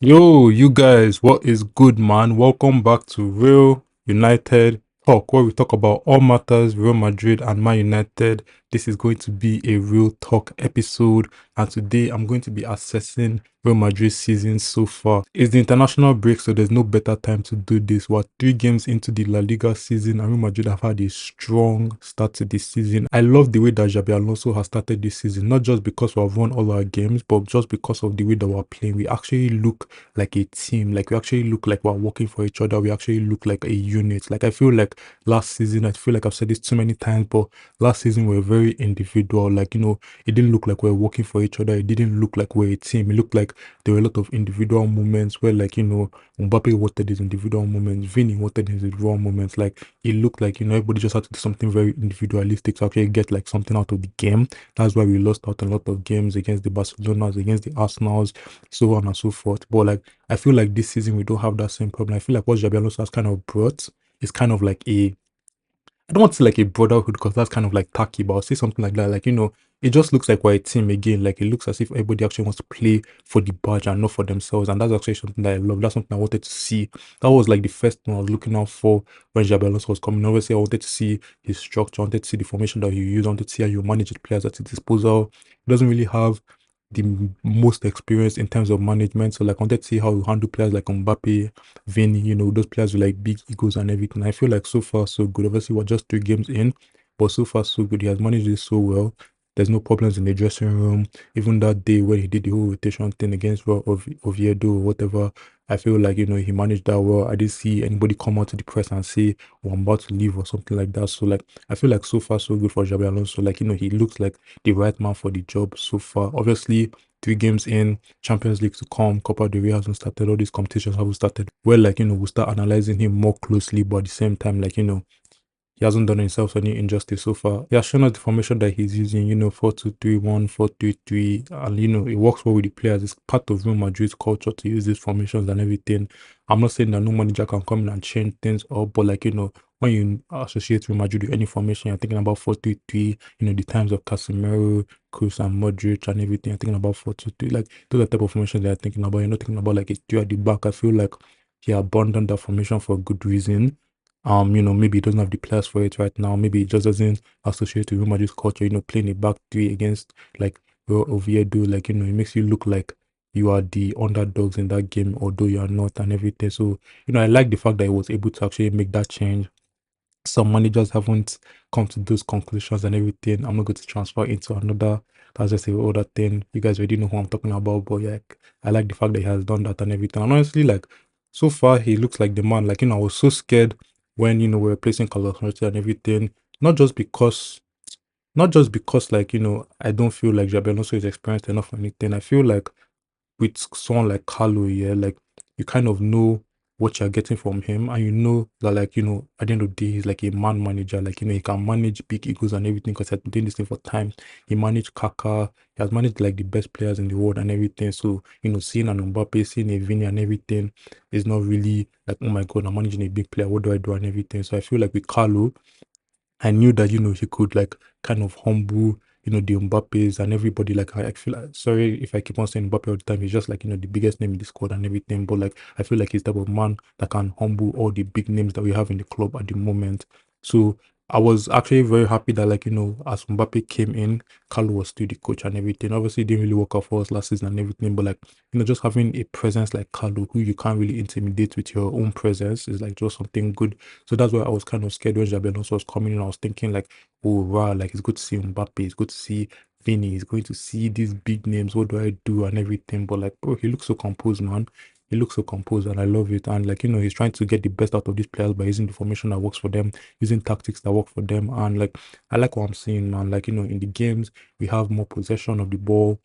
Yo, you guys, what is good, man? Welcome back to Real United Talk, where we talk about all matters Real Madrid and Man United. This is going to be a real talk episode, and today I'm going to be assessing Real Madrid's season so far. It's the international break, so there's no better time to do this. We're 3 games into the La Liga season, and Real Madrid have had a strong start to this season. I love the way that Xabi Alonso has started this season, not just because we have won all our games, but just because of the way that we're playing. We actually look like a team. Like we actually look like we're working for each other. We actually look like a unit. Like I feel like last season, I feel like I've said this too many times, but last season we were very individual. Like, it didn't look like we were working for each other. It didn't look like we're a team. It looked like there were a lot of individual moments where, like, Mbappe wanted his individual moments, Vinny wanted his individual moments. Like it looked like, everybody just had to do something very individualistic to actually get like something out of the game. That's why we lost out a lot of games against the Barcelonas, against the Arsenals, so on and so forth. But like I feel like this season we don't have that same problem. I feel like what Xabi Alonso has kind of brought is kind of like I don't want to say like a brotherhood because that's kind of like tacky, but I'll say something like that. Like, it just looks like we're a team again. Like it looks as if everybody actually wants to play for the badge and not for themselves. And that's actually something that I love. That's something I wanted to see. That was like the first thing I was looking out for when Xabi Alonso was coming. Obviously, I wanted to see his structure, I wanted to see the formation that he used, I wanted to see how you manage the players at his disposal. He doesn't really have the most experience in terms of management. So like I wanted to see how you handle players like Mbappe, Vinny, those players with like big egos and everything. I feel like so far so good. Obviously, we're just 3 games in, but so far so good. He has managed it so well. There's no problems in the dressing room. Even that day when he did the whole rotation thing against Oviedo or whatever, I feel like he managed that well. I didn't see anybody come out to the press and say, "Oh, I'm about to leave" or something like that. So like I feel like so far so good for Xabi Alonso. Like he looks like the right man for the job so far. Obviously, 3 games in, Champions League to come, Copa del Rey hasn't started, all these competitions haven't started. Well, like, we'll start analyzing him more closely, but at the same time, like, he hasn't done himself any injustice so far. He has shown us the formation that he's using, 4-2-3-1, 4-3-3, and it works well with the players. It's part of Real Madrid's culture to use these formations and everything. I'm not saying that no manager can come in and change things up, but like, when you associate Real Madrid with any formation, you're thinking about 4-3-3, the times of Casemiro, Kroos, and Modric and everything. You're thinking about 4-2-3. Like, those are the type of formations that you're thinking about. You're not thinking about like a 3 at the back. I feel like he abandoned that formation for a good reason. Maybe he doesn't have the players for it right now. Maybe he just doesn't associate with Real Madrid's culture, playing a back three against like Oviedo, like, it makes you look like you are the underdogs in that game, although you are not and everything. So, I like the fact that he was able to actually make that change. Some managers haven't come to those conclusions and everything. I'm not going to transfer into another. That's just a other thing. You guys already know who I'm talking about, but yeah, I like the fact that he has done that and everything. And honestly, like so far, he looks like the man. Like I was so scared when we were placing Carlos Ancelotti and everything. Not just because, not just because, like I don't feel like Xabi Alonso is experienced enough or anything. I feel like with someone like Carlo, yeah, like you kind of know what you're getting from him, and you know that, like, at the end of the day, he's like a man manager. Like, he can manage big egos and everything because he's been doing this thing for time. He managed Kaka, he has managed like the best players in the world and everything. So, seeing an Mbappe, seeing a Vini and everything is not really like, oh my god, I'm managing a big player, what do I do and everything. So I feel like with Carlo, I knew that he could like kind of humble the Mbappes and everybody. Like I feel like, sorry if I keep on saying Mbappe all the time. He's just like the biggest name in the squad and everything. But like I feel like he's the type of man that can humble all the big names that we have in the club at the moment. So I was actually very happy that, like, as Mbappe came in, Carlo was still the coach and everything. Obviously, it didn't really work out for us last season and everything. But like just having a presence like Carlo, who you can't really intimidate with your own presence, is like just something good. So that's why I was kind of scared when Xabi Alonso was coming in. I was thinking like, oh wow, like it's good to see Mbappe, it's good to see Vinny, it's going to see these big names. What do I do and everything? But like, bro, he looks so composed, man. He looks so composed, and I love it. And like, he's trying to get the best out of these players by using the formation that works for them, using tactics that work for them. And like, I like what I'm seeing, man. Like, in the games we have more possession of the ball.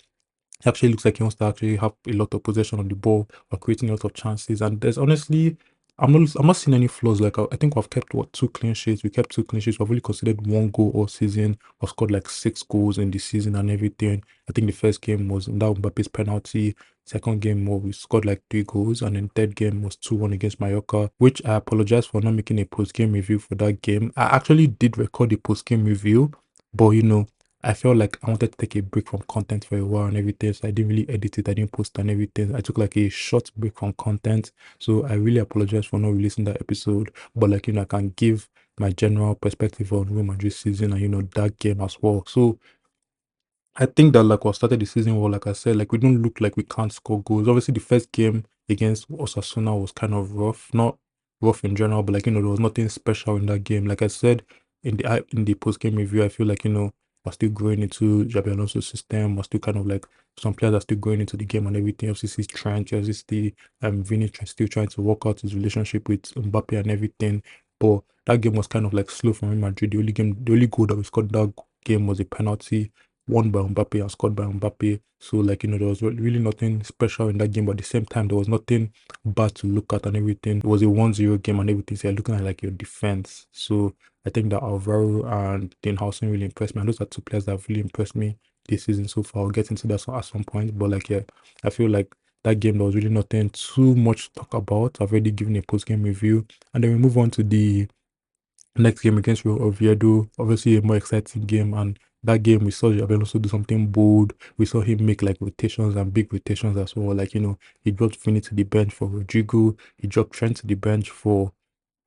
He actually looks like he wants to actually have a lot of possession on the ball or creating a lot of chances. And there's honestly, I'm not seeing any flaws. Like I think we've kept 2 clean sheets. We kept 2 clean sheets. We've only considered 1 goal all season. We've scored like 6 goals in the season and everything. I think the first game was in that Mbappe's penalty. Second game we scored like 3 goals, and then third game was 2-1 against Mallorca, which I apologize for not making a post game review for that game. I actually did record a post game review, but I felt like I wanted to take a break from content for a while and everything. So I didn't really edit it. I didn't post and everything. I took like a short break from content. So I really apologize for not releasing that episode. But like, I can give my general perspective on Real Madrid season and, that game as well. So I think that like what started the season well, like I said, like we don't look like we can't score goals. Obviously, the first game against Osasuna was kind of rough, not rough in general, but like there was nothing special in that game. Like I said in the post game review, I feel like we're still growing into Jabi Alonso's system. We're still kind of like some players are still going into the game and everything. FCC trying to obviously Vinny still trying to work out his relationship with Mbappe and everything. But that game was kind of like slow for Real Madrid. The only goal that we scored that game was a penalty won by Mbappe and scored by Mbappe. So, like, there was really nothing special in that game, but at the same time, there was nothing bad to look at and everything. It was a 1-0 game and everything. So, you're looking at like your defense. So, I think that Alvaro and Den Hausen really impressed me. And those are two players that have really impressed me this season so far. I'll get into that at some point. But, like, yeah, I feel like that game, there was really nothing too much to talk about. I've already given a post game review. And then we move on to the next game against Real Oviedo, obviously a more exciting game. And that game, we saw Javier also do something bold. We saw him make like rotations and big rotations as well. Like, he dropped Finney to the bench for Rodrigo. He dropped Trent to the bench for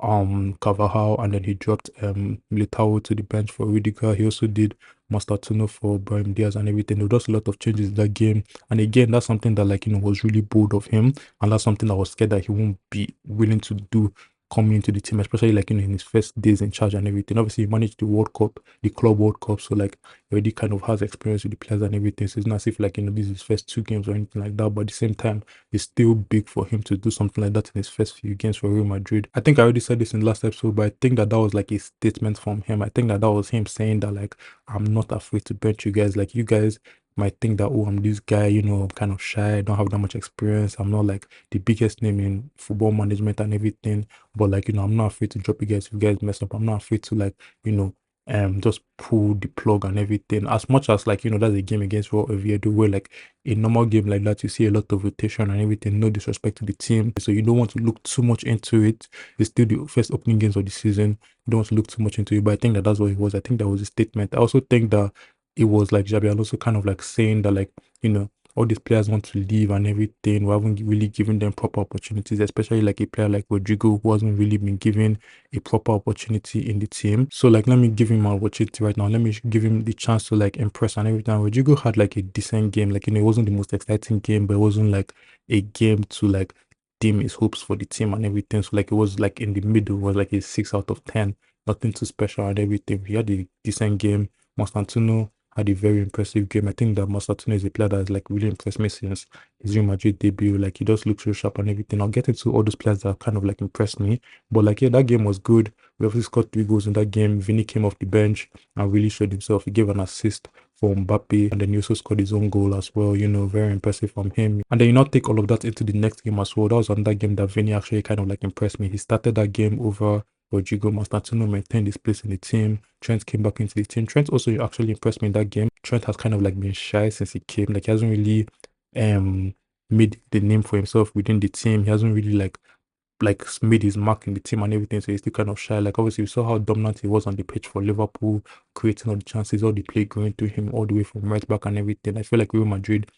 Carvajal, and then he dropped Militao to the bench for Rudiger. He also did Mastertuno for Brahim Diaz and everything. There was just a lot of changes in that game. And again, that's something that like was really bold of him. And that's something I was scared that he won't be willing to do coming into the team, especially like in his first days in charge and everything. Obviously, he managed the World Cup, the Club World Cup, so like he already kind of has experience with the players and everything. So it's not as if like this is his first two games or anything like that. But at the same time, it's still big for him to do something like that in his first few games for Real Madrid. I think I already said this in the last episode, but I think that was like a statement from him. I think that was him saying that like I'm not afraid to bench you guys. Like you guys might think that, oh, I'm this guy, I'm kind of shy, I don't have that much experience, I'm not like the biggest name in football management and everything, but like I'm not afraid to drop you guys if you guys mess up. I'm not afraid to like just pull the plug and everything. As much as like that's a game against Real Oviedo where like a normal game like that you see a lot of rotation and everything. No disrespect to the team, so you don't want to look too much into it. It's still the first opening games of the season. You don't want to look too much into it, but I think that that's what it was. I think that was a statement. I also think that it was like Xabi Alonso kind of like saying that like all these players want to leave and everything. We haven't really given them proper opportunities, especially like a player like Rodrigo who hasn't really been given a proper opportunity in the team. So like let me give him an opportunity right now. Let me give him the chance to like impress and everything. Rodrigo had like a decent game. Like it wasn't the most exciting game, but it wasn't like a game to like dim his hopes for the team and everything. So like it was like in the middle, it was like a 6 out of 10. Nothing too special and everything. He had a decent game. Constantino had a very impressive game. I think that Masterton is a player that has like really impressed me since his Real Madrid debut. Like he just looks so sharp and everything. I'll get into all those players that kind of like impressed me. But like yeah, that game was good. We obviously scored 3 goals in that game. Vinny came off the bench and really showed himself. He gave an assist for Mbappe, and then he also scored his own goal as well. Very impressive from him. And then take all of that into the next game as well. That was on that game that Vinny actually kind of like impressed me. He started that game over Rodrigo. Masterton maintained his place in the team. Trent came back into the team. Trent also actually impressed me in that game. Trent has kind of like been shy since he came. Like he hasn't really made the name for himself within the team. He hasn't really like made his mark in the team and everything. So he's still kind of shy. Like obviously we saw how dominant he was on the pitch for Liverpool, creating all the chances, all the play going to him all the way from right back and everything. I feel like Real Madrid,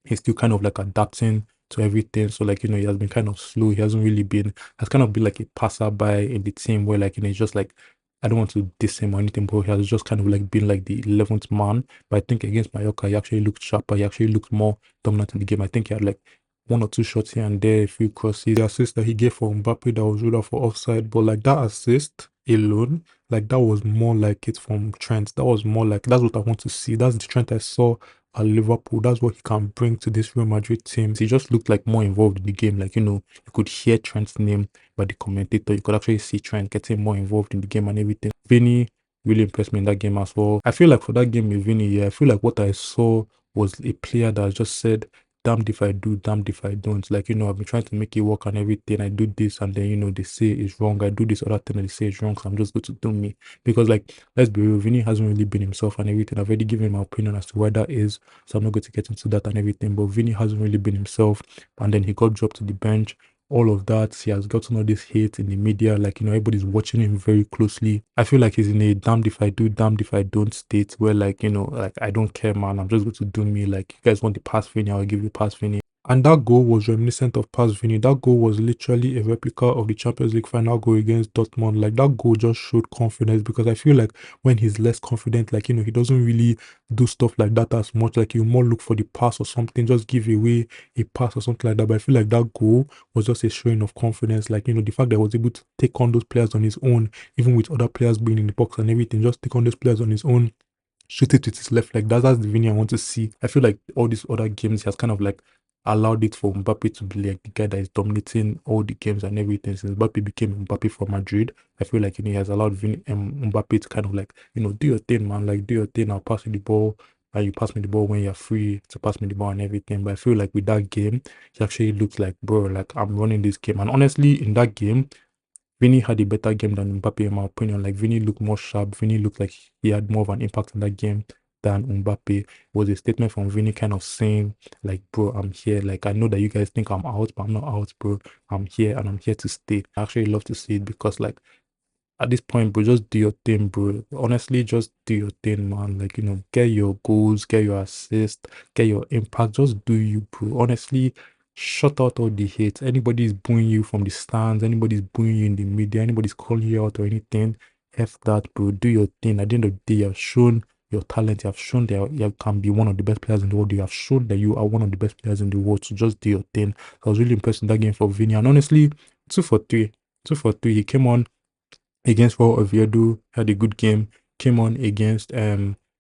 he's still kind of like adapting to everything. So like, he has been kind of slow. He hasn't really been, has kind of been like a passerby in the team where like, he's just like, I don't want to diss him or anything, but he has just kind of like been like the 11th man. But I think against Mallorca, he actually looked sharper. He actually looked more dominant in the game. I think he had like 1 or 2 shots here and there, a few crosses. The assist that he gave for Mbappe that was ruled out for offside, but like that assist alone, like that was more like it from Trent. That was more like, that's what I want to see. That's the Trent I saw at Liverpool. That's what he can bring to this Real Madrid team. He just looked like more involved in the game. Like, you could hear Trent's name by the commentator. You could actually see Trent getting more involved in the game and everything. Vinny really impressed me in that game as well. I feel like for that game with Vinny, yeah, I feel like what I saw was a player that just said, damned if I do, damned if I don't. Like, I've been trying to make it work and everything. I do this and then, they say it's wrong. I do this other thing and they say it's wrong. So I'm just going to do me. Because, like, let's be real, Vinny hasn't really been himself and everything. I've already given my opinion as to why that is. So I'm not going to get into that and everything. But Vinny hasn't really been himself. And then he got dropped to the bench. all of that. He has gotten all this hate in the media, like, everybody's watching him very closely. I feel like he's in a damned if I do, damned if I don't state where, like, like, I don't care, man. I'm just going to do me. Like, you guys want the pass Vinny, I'll give you pass Vinny. And that goal was reminiscent of past Vinny. That goal was literally a replica of the Champions League final goal against Dortmund. Like, that goal just showed confidence, because I feel like when he's less confident, like, he doesn't really do stuff like that as much. Like, you more look for the pass or something, just give away a pass or something like that. But I feel like that goal was just a showing of confidence. Like, the fact that he was able to take on those players on his own, even with other players being in the box and everything, just take on those players on his own, shoot it with his left leg. That's the Vinny I want to see. I feel like all these other games, he has kind of like allowed it for Mbappe to be like the guy that is dominating all the games and everything. Since Mbappe became Mbappe for Madrid, I feel like he has allowed Mbappe to kind of like, do your thing, man. Like, do your thing. I'll pass you the ball, and you pass me the ball when you're free to pass me the ball and everything. But I feel like with that game, he actually looks like, bro, like, I'm running this game. And honestly, in that game, Vinny had a better game than Mbappe, in my opinion. Like, Vinny looked more sharp. Vinny looked like he had more of an impact in that game than Mbappe. It was a statement from Vinny kind of saying, like, bro, I'm here. Like, I know that you guys think I'm out, but I'm not out, bro. I'm here and I'm here to stay. I actually love to see it, because, like, at this point, bro, just do your thing, bro. Honestly, just do your thing, man. Like, get your goals, get your assists, get your impact. Just do you, bro. Honestly, shut out all the hate. Anybody's booing you from the stands, anybody's booing you in the media, anybody's calling you out or anything, F that, bro. Do your thing. At the end of the day, you have shown your talent. You have shown that you can be one of the best players in the world. You have shown that you are one of the best players in the world. So just do your thing. I was really impressed in that game for Vinny. And honestly, 2 for 3. 2 for 3. He came on against Real Oviedo, had a good game. Came on against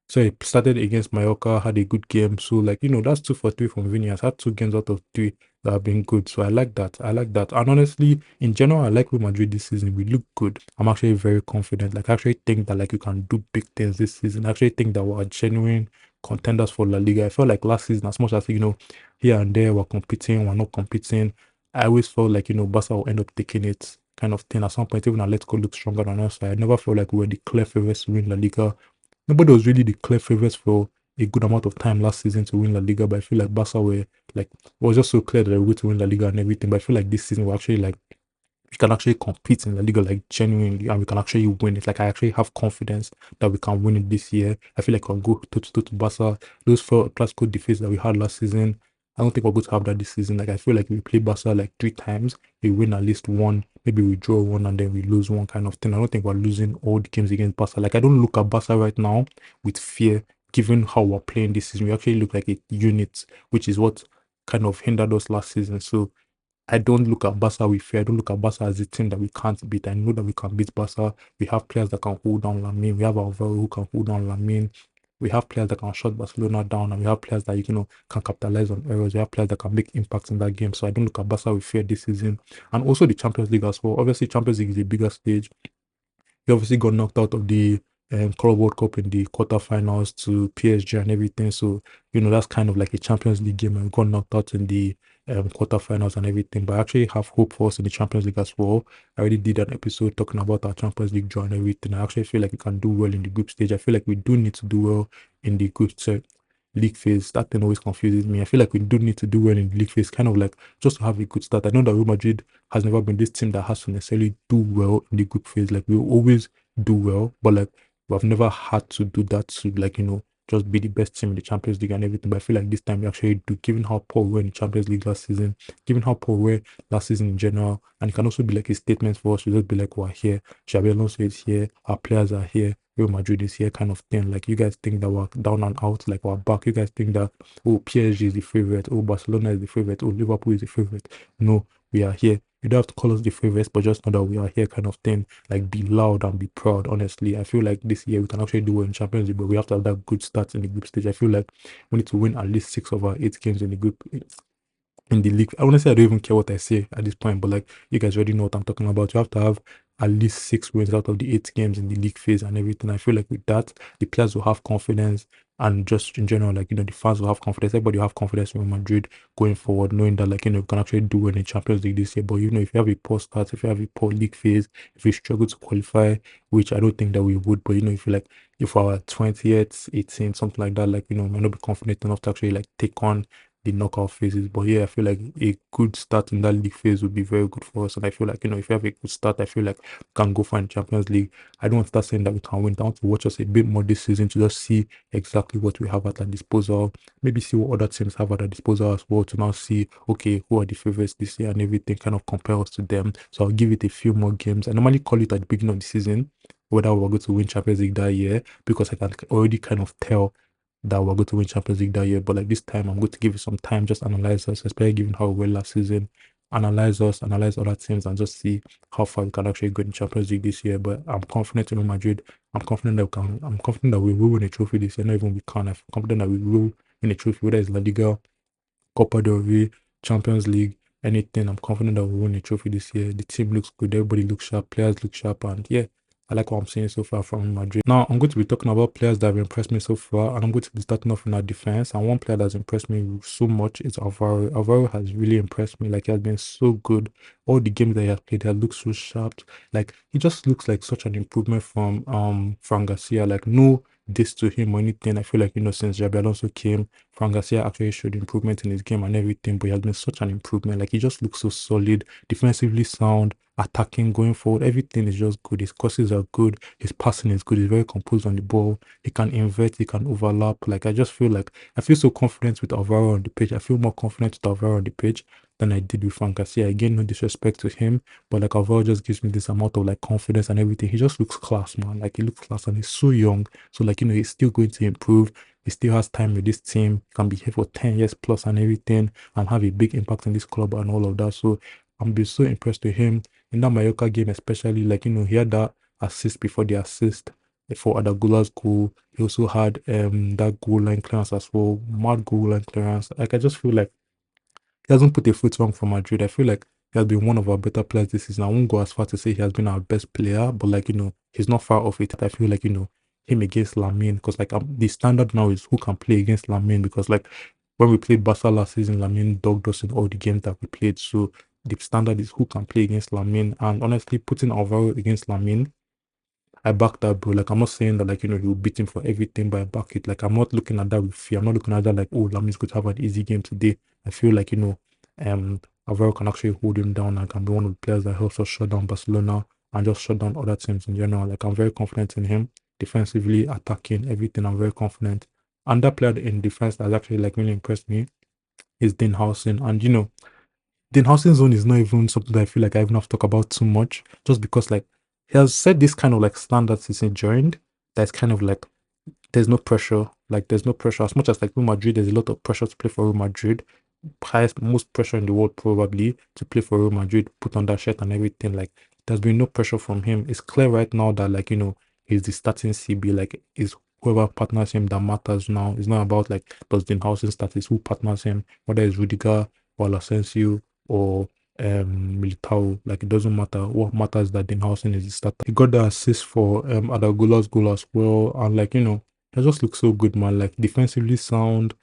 sorry, started against Mallorca, had a good game. So, like, that's 2 for 3 from Vinny. Has had 2 games out of 3 that have been good. So I like that. I like that. And honestly, in general, I like Real Madrid this season. We look good. I'm actually very confident. Like, I actually think that, like, you can do big things this season. I actually think that we're genuine contenders for La Liga. I felt like last season, as much as here and there we're competing, we're not competing. I always felt like, Barca will end up taking it, kind of thing. At some point, even Atletico looked stronger than us. So I never felt like we were the clear favorites to win La Liga. Nobody was really the clear favorites for a good amount of time last season to win La Liga, but I feel like Barca were like, it was just so clear that they were going to win La Liga and everything. But I feel like this season we're actually like, we can actually compete in the league like genuinely, and we can actually win it. Like, I actually have confidence that we can win it this year. I feel like we can go toe to Barca. Those 4 classical defeats that we had last season, I don't think we're going to have that this season. Like, I feel like we play Barca like 3 times, we win at least one, maybe we draw one and then we lose one, kind of thing. I don't think we're losing all the games against Barca. Like, I don't look at Barca right now with fear, given how we're playing this season. We actually look like a unit, which is what kind of hindered us last season. So I don't look at Barca with fear. I don't look at Barca as a team that we can't beat. I know that we can beat Barca. We have players that can hold down Lamine. We have Alvaro who can hold down Lamine. We have players that can shut Barcelona down, and we have players that can capitalize on errors. We have players that can make impacts in that game. So I don't look at Barca with fear this season, and also the Champions League as well. Obviously, Champions League is a bigger stage. He obviously got knocked out of the Club World Cup in the quarterfinals to PSG and everything. So, that's kind of like a Champions League game, and we got knocked out in the quarterfinals and everything. But I actually have hope for us in the Champions League as well. I already did an episode talking about our Champions League draw and everything. I actually feel like we can do well in the group stage. I feel like we do need to do well in the league phase. That thing always confuses me. I feel like we do need to do well in the league phase, kind of like just to have a good start. I know that Real Madrid has never been this team that has to necessarily do well in the group phase. Like, we always do well, but like, we've never had to do that to, like, just be the best team in the Champions League and everything. But I feel like this time we actually do, given how poor we were in the Champions League last season, given how poor we were last season in general. And it can also be like a statement for us to just be like, we're here, Xabi Alonso is here, our players are here, Real Madrid is here, kind of thing. Like, you guys think that we're down and out, like we're back. You guys think that, oh, PSG is the favorite, oh, Barcelona is the favorite, oh, Liverpool is the favorite. No, we are here. You don't have to call us the favorites, but just know that we are here, kind of thing. Like, be loud and be proud. Honestly, I feel like this year we can actually do well in Champions League, but we have to have that good start in the group stage. I feel like we need to win at least 6 of our 8 games in the group, in the league. I honestly, I don't even care what I say at this point, but like, you guys already know what I'm talking about. You have to have at least 6 wins out of the 8 games in the league phase and everything. I feel like with that, the players will have confidence, and just in general, like, the fans will have confidence. Everybody will have confidence in Real Madrid going forward, knowing that, like, we can actually do well in Champions League this year. But if you have a poor start, if you have a poor league phase, if you struggle to qualify, which I don't think that we would, but if you like, if our 20th, 18th, something like that, like, we might not be confident enough to actually like take on the knockout phases. But yeah, I feel like a good start in that league phase would be very good for us. And I feel like, if you have a good start, I feel like we can go for the Champions League. I don't want to start saying that we can win. I want to watch us a bit more this season to just see exactly what we have at our disposal. Maybe see what other teams have at their disposal as well to now see, okay, who are the favorites this year and everything, kind of compare us to them. So I'll give it a few more games. I normally call it at the beginning of the season whether we're going to win Champions League that year because I can already kind of tell that we're going to win Champions League that year. But like this time, I'm going to give it some time, just analyze us, especially given how we were last season. Analyze us, analyze other teams, and just see how far we can actually go in Champions League this year. But I'm confident in Real Madrid. I'm confident that we can. I'm confident that we will win a trophy this year. Not even we can. I'm confident that we will win a trophy, whether it's La Liga, Copa del Rey, Champions League, anything. I'm confident that we'll win a trophy this year. The team looks good. Everybody looks sharp. Players look sharp. And yeah, I like what I'm seeing so far from Madrid. Now, I'm going to be talking about players that have impressed me so far. And I'm going to be starting off in our defense. And one player that's impressed me so much is Alvaro. Alvaro has really impressed me. Like, he has been so good. All the games that he has played, he has looked so sharp. Like, he just looks like such an improvement from Fran Garcia. Like, no this to him or anything. I feel like, since Jabi Alonso came, Fran Garcia actually showed improvement in his game and everything, but he has been such an improvement. Like, he just looks so solid, defensively sound, attacking, going forward. Everything is just good. His crosses are good. His passing is good. He's very composed on the ball. He can invert. He can overlap. Like, I feel so confident with Alvaro on the pitch. I feel more confident with Alvaro on the pitch than I did with Fran Garcia. Again, no disrespect to him, but like Alvaro just gives me this amount of like confidence and everything. He just looks class, man. Like, he looks class and he's so young. So like, he's still going to improve. He still has time with this team. He can be here for 10 years plus and everything and have a big impact in this club and all of that. So I'm be so impressed with him. In that Mallorca game, especially, like, he had that assist before the assist for Adagula's goal. He also had that goal line clearance as well. Mad goal line clearance. Like, I just feel like he hasn't put a foot wrong for Madrid. I feel like he has been one of our better players this season. I won't go as far to say he has been our best player, but like, he's not far off it. I feel like, him against Lamine, because like the standard now is who can play against Lamine, because like when we played Barca last season, Lamine dogged us in all the games that we played. So the standard is who can play against Lamine. And honestly, putting Alvaro against Lamine, I back that, bro. Like, I'm not saying that, like, he'll beat him for everything, but I back it. Like, I'm not looking at that with fear. I'm not looking at that like, oh, Lamine's going to have an easy game today. I feel like, Alvaro can actually hold him down and can be one of the players that helps us shut down Barcelona and just shut down other teams in general. Like, I'm very confident in him. Defensively, attacking, everything, I'm very confident. And that player in defense that has actually, like, really impressed me is Dean Howson. And, the housing zone is not even something that I feel like I even have to talk about too much, just because like he has set this kind of like standards since he joined. That's kind of like there's no pressure. Like, there's no pressure as much as like Real Madrid. There's a lot of pressure to play for Real Madrid. Highest, most pressure in the world probably to play for Real Madrid. Put on that shirt and everything. Like, there's been no pressure from him. It's clear right now that like he's the starting CB. Like, is whoever partners him that matters now. It's not about like does Den Hausen start. It's who partners him. Whether it's Rudiger or Asensio or Militao, like, it doesn't matter. What matters is that Den Hausen is the starter. He got the assist for Adagula's goal as well, and like he just looks so good, man. Like, defensively sound,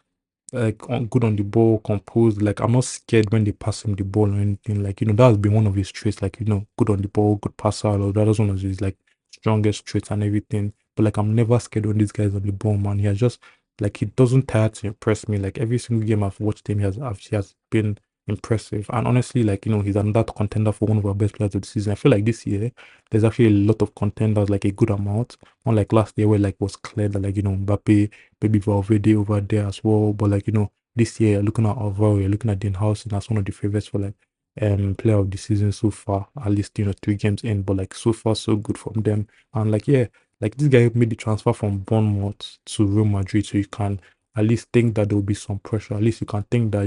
like good on the ball, composed. Like, I'm not scared when they pass him the ball or anything. Like, that has been one of his traits. Like, good on the ball, good passer. All that is one of his like strongest traits and everything. But like, I'm never scared when this guy's on the ball, man. He has just like he doesn't tire to impress me. Like, every single game I've watched him, he has been impressive. And honestly, like he's another contender for one of our best players of the season. I feel like this year there's actually a lot of contenders, like a good amount. Unlike last year where like was clear that like Mbappe, maybe Valverde over there as well. But like this year, you're looking at Alvaro, you're looking at Den Hausen as one of the favorites for like player of the season so far. At least 3 games in, but like so far so good from them. And like yeah, like this guy made the transfer from Bournemouth to Real Madrid, so you can at least think that there will be some pressure. At least you can think that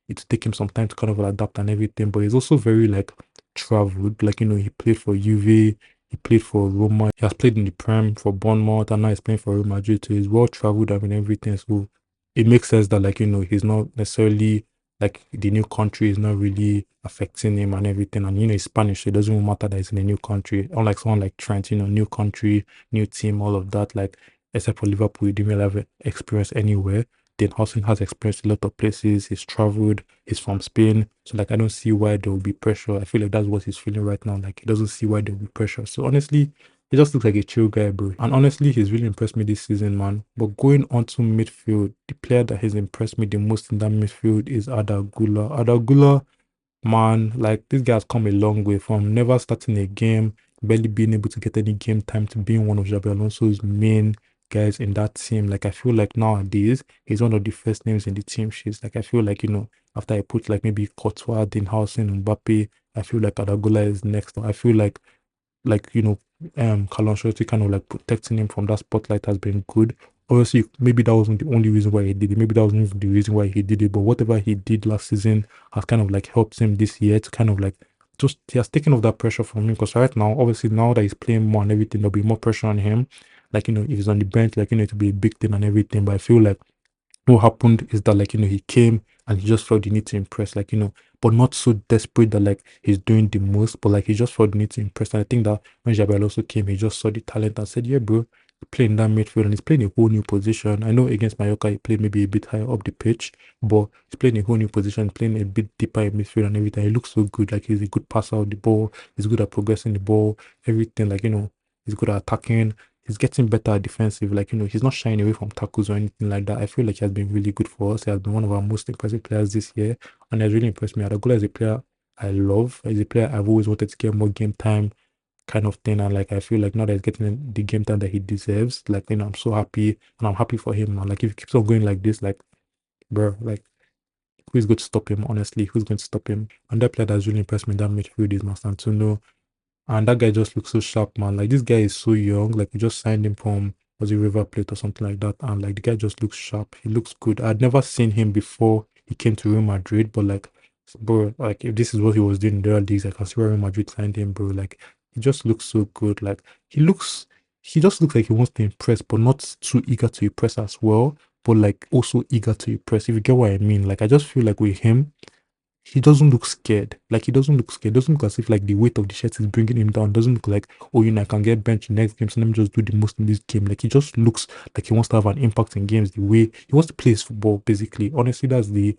it take him some time to kind of adapt and everything. But he's also very like traveled. Like he played for Juve, he played for Roma. He has played in the Prem for Bournemouth, and now he's playing for Real Madrid. So he's well traveled and everything. So it makes sense that like he's not necessarily like the new country is not really affecting him and everything. And he's Spanish, so it doesn't even matter that he's in a new country. Unlike someone like Trent, new country, new team, all of that. Like, except for Liverpool, he didn't really have experience anywhere. Then Hudson has experienced a lot of places. He's traveled. He's from Spain. So like, I don't see why there will be pressure. I feel like that's what he's feeling right now. Like, he doesn't see why there will be pressure. So honestly, He just looks like a chill guy, bro. And honestly, he's really impressed me this season, man. But going on to midfield, the player that has impressed me the most in that midfield is Adagula. Adagula, man, like this guy has come a long way from never starting a game, barely being able to get any game time, to being one of Xabi Alonso's main guys in that team. Like I feel like nowadays he's one of the first names in the team sheets. Like I feel like, after I put like maybe Courtois, Dinhausen, Mbappe, I feel like Adagula is next. I feel like Carlo Ancelotti kind of like protecting him from that spotlight has been good. Obviously, maybe that wasn't the only reason why he did it. Maybe that wasn't even the reason why he did it. But whatever he did last season has kind of like helped him this year to kind of like just he has taken off that pressure from him. Because right now, obviously, now that he's playing more and everything, there'll be more pressure on him. Like, if he's on the bench, like, it will be a big thing and everything. But I feel like what happened is that like he came and he just felt the need to impress, like but not so desperate that like he's doing the most, but like he just felt the need to impress. And I think that when Jabel also came, he just saw the talent and said, yeah, bro, he's playing that midfield and he's playing a whole new position. I know against Mallorca he played maybe a bit higher up the pitch, but he's playing a whole new position, playing a bit deeper in midfield and everything. He looks so good, like he's a good passer of the ball, he's good at progressing the ball, everything, like he's good at attacking, he's getting better at defensive. Like, he's not shying away from tackles or anything like that. I feel like he has been really good for us. He has been one of our most impressive players this year. And he has really impressed me. Adegola is a player I love. He's a player I've always wanted to get more game time kind of thing. And like I feel like now that he's getting the game time that he deserves, like, I'm so happy and I'm happy for him, man. Like if he keeps on going like this, like, bro, like who's going to stop him, honestly? Who's going to stop him? And that player that's really impressed me in that midfield is Mastantuno. And that guy just looks so sharp, man. Like this guy is so young. Like we just signed him from was it River Plate or something like that. And like the guy just looks sharp. He looks good. I'd never seen him before he came to Real Madrid, but like bro, like if this is what he was doing in the other leagues, I can see where Real Madrid signed him, bro. Like he just looks so good. Like he just looks like he wants to impress, but not too eager to impress as well. But like also eager to impress, if you get what I mean. Like I just feel like with him, he doesn't look scared. Like he doesn't look scared. Doesn't look as if like the weight of the shirt is bringing him down. Doesn't look like, oh, I can get benched next game, so let me just do the most in this game. Like he just looks like he wants to have an impact in games. The way he wants to play his football, basically. Honestly, that's the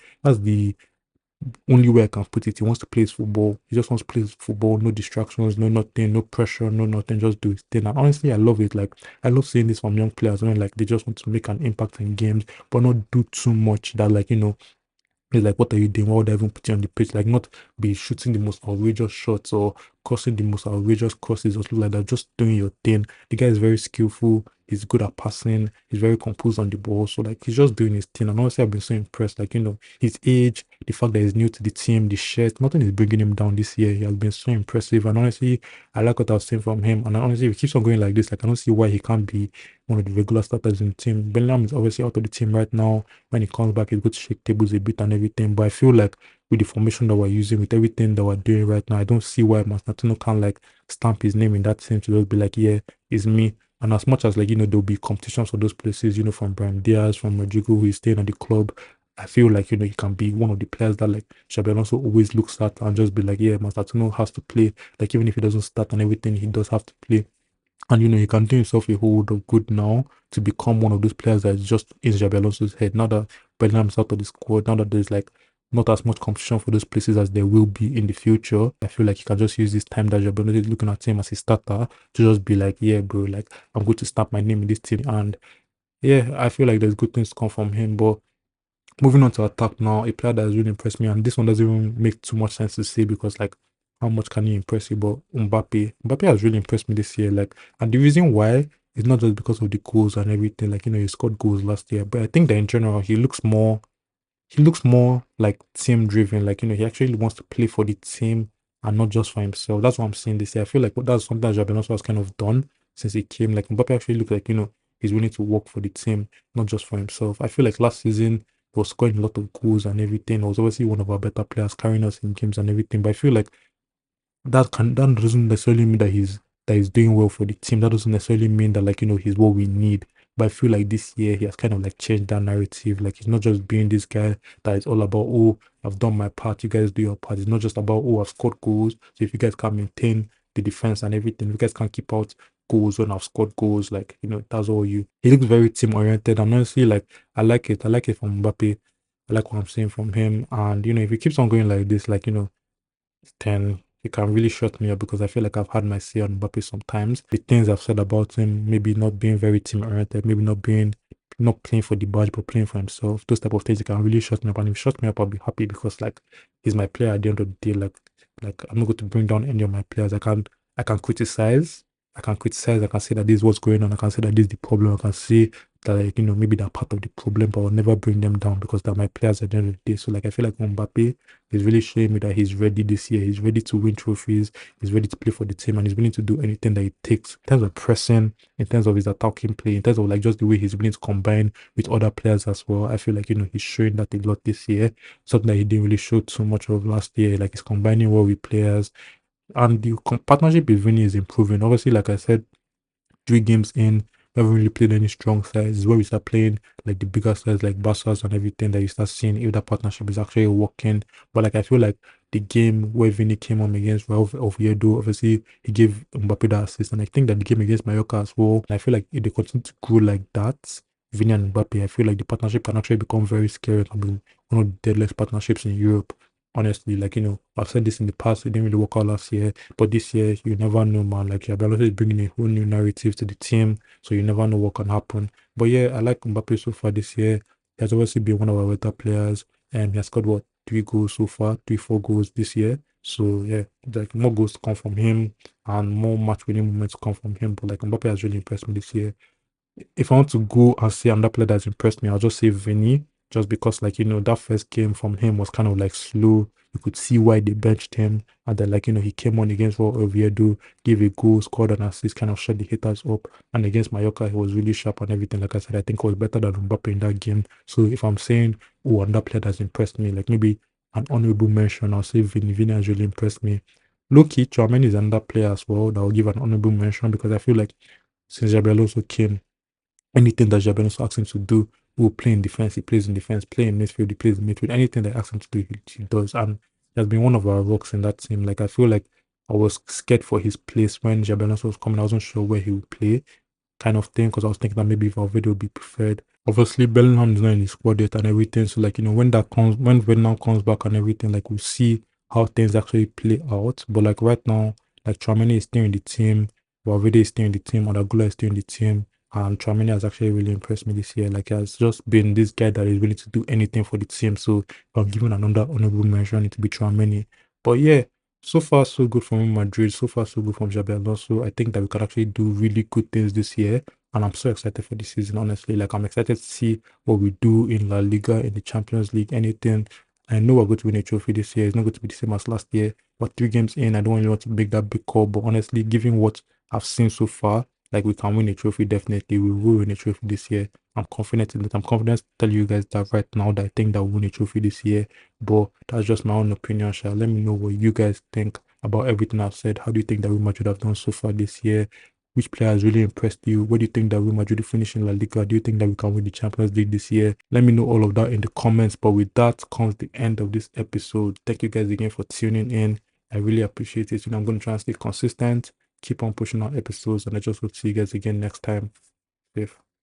only way I can put it. He wants to play his football. He just wants to play his football. No distractions, no nothing, no pressure, no nothing. Just do his thing. And honestly, I love it. Like I love seeing this from young players when like they just want to make an impact in games, but not do too much that like it's like, what are you doing? Why would I even put you on the pitch? Like, not be shooting the most outrageous shots or crossing the most outrageous crosses or something like that. Just doing your thing. The guy is very skillful. He's good at passing. He's very composed on the ball. So, like, he's just doing his thing. And honestly, I've been so impressed. Like, his age, the fact that he's new to the team, the shirt, nothing is bringing him down this year. He has been so impressive. And honestly, I like what I've seen from him. And honestly, if he keeps on going like this, like, I don't see why he can't be one of the regular starters in the team. Bellingham is obviously out of the team right now. When he comes back, he's going to shake tables a bit and everything. But I feel like with the formation that we're using, with everything that we're doing right now, I don't see why Masnatino can't like stamp his name in that team to just be like, yeah, it's me. And as much as like, there'll be competitions for those places, from Brian Diaz, from Rodrigo, who is staying at the club. I feel like, he can be one of the players that like Xabi Alonso always looks at and just be like, yeah, Masnatino has to play. Like even if he doesn't start and everything, he does have to play. And he can do himself a whole lot of good now to become one of those players that is just in Xabi Alonso's head. Now that Bellingham's out of the squad, now that there's like not as much competition for those places as there will be in the future, I feel like he can just use this time that Xabi Alonso is looking at him as a starter to just be like, yeah, bro, like I'm going to stamp my name in this team. And yeah, I feel like there's good things to come from him. But moving on to attack now, a player that has really impressed me, and this one doesn't even make too much sense to say because like how much can he impress you? But Mbappe has really impressed me this year. Like, and the reason why is not just because of the goals and everything. Like, he scored goals last year, but I think that in general he looks more like team driven. Like, he actually wants to play for the team and not just for himself. That's what I'm saying this year. I feel like that's something that Xabi Alonso has kind of done since he came. Like Mbappe actually looks like, he's willing to work for the team, not just for himself. I feel like last season he was scoring a lot of goals and everything. He was obviously one of our better players, carrying us in games and everything. But I feel like that doesn't necessarily mean that he's doing well for the team. That doesn't necessarily mean that like he's what we need. But I feel like this year he has kind of like changed that narrative. Like he's not just being this guy that is all about, oh, I've done my part, you guys do your part. It's not just about, oh, I've scored goals. So if you guys can maintain the defense and everything, if you guys can keep out goals when I've scored goals, like that's all you. He looks very team oriented, and honestly, like I like it. I like it from Mbappe. I like what I'm seeing from him. And if he keeps on going like this, like 10. he can really shut me up because I feel like I've had my say on Mbappe sometimes. The things I've said about him, maybe not being very team oriented, maybe not playing for the badge but playing for himself. Those type of things, he can really shut me up. And if he shuts me up, I'll be happy because like he's my player at the end of the day. Like I'm not going to bring down any of my players. I can criticize. I can say that this is what's going on. I can say that this is the problem. I can say that like, maybe they're part of the problem, but I'll never bring them down because they're my players at the end of the day. So like I feel like Mbappe is really showing me that he's ready this year. He's ready to win trophies. He's ready to play for the team, and he's willing to do anything that it takes in terms of pressing, in terms of his attacking play, in terms of like just the way he's willing to combine with other players as well. I feel like he's showing that a lot this year. Something that he didn't really show too much of last year. Like he's combining well with players, and the partnership with Vinny is improving. Obviously, like I said, 3 games in, we haven't really played any strong sides. This is where we start playing like the bigger sides like Barca's and everything, that you start seeing if that partnership is actually working. But like I feel like the game where Vinny came home against Raul Oviedo, obviously he gave Mbappe that assist. And I think that the game against Mallorca as well, and I feel like if they continue to grow like that, Vinny and Mbappe, I feel like the partnership can actually become very scary and be one of the deadliest partnerships in Europe. Honestly, like I've said this in the past, it didn't really work out last year, but this year you never know, man. Like Jabalota is bringing a whole new narrative to the team, so you never know what can happen. But yeah, I like Mbappe so far this year. He has obviously been one of our better players, and he has scored what 3 goals so far, 3, 4 goals this year. So yeah, like more goals to come from him and more match winning moments to come from him. But like Mbappe has really impressed me this year. If I want to go and say another player that's impressed me, I'll just say Vinny, just because like that first game from him was kind of like slow. You could see why they benched him, and then like he came on against Raul Oviedo, gave a goal, scored an assist, kind of shut the haters up. And against Mallorca, he was really sharp and everything. Like I said, I think he was better than Mbappe in that game. So if I'm saying, oh, another player that's impressed me, like maybe an honorable mention, I'll say Vinny. Vinny has really impressed me. Low-key, Tchouaméni is another player as well that I'll give an honorable mention because I feel like since Xabi also came, anything that Jabelus asks him to do, he will play in defense, he plays in defense, play in midfield, he plays in midfield. Anything that asks him to do, he does. And he has been one of our rocks in that team. Like I feel like I was scared for his place when Jabelus was coming. I wasn't sure where he would play, kind of thing, because I was thinking that maybe Valverde would be preferred. Obviously, Bellingham is not in the squad yet and everything. So like when Bellingham comes back and everything, like we'll see how things actually play out. But like right now, like Tchouaméni is still in the team, Valverde is still in the team, Odagula is still in the team. And Tchouaméni has actually really impressed me this year. Like, he has just been this guy that is willing to do anything for the team. So, if I'm giving another honorable mention, it to be Tchouaméni. But yeah, so far so good from Real Madrid. So far so good from Xabi Alonso. I think that we can actually do really good things this year, and I'm so excited for this season. Honestly, like I'm excited to see what we do in La Liga, in the Champions League, anything. I know we're going to win a trophy this year. It's not going to be the same as last year. But 3 games in, I don't really want to make that big call. But honestly, given what I've seen so far, like we can win a trophy definitely. We will win a trophy this year. I'm confident in that. I'm confident to tell you guys that right now that I think that we'll win a trophy this year. But that's just my own opinion, Sha. Let me know what you guys think about everything I've said. How do you think that Real Madrid have done so far this year? Which player has really impressed you? What do you think that Real Madrid will finish in La Liga? Do you think that we can win the Champions League this year? Let me know all of that in the comments. But with that comes the end of this episode. Thank you guys again for tuning in. I really appreciate it. I'm going to try and stay consistent, keep on pushing out episodes, and I just hope to see you guys again next time. Safe.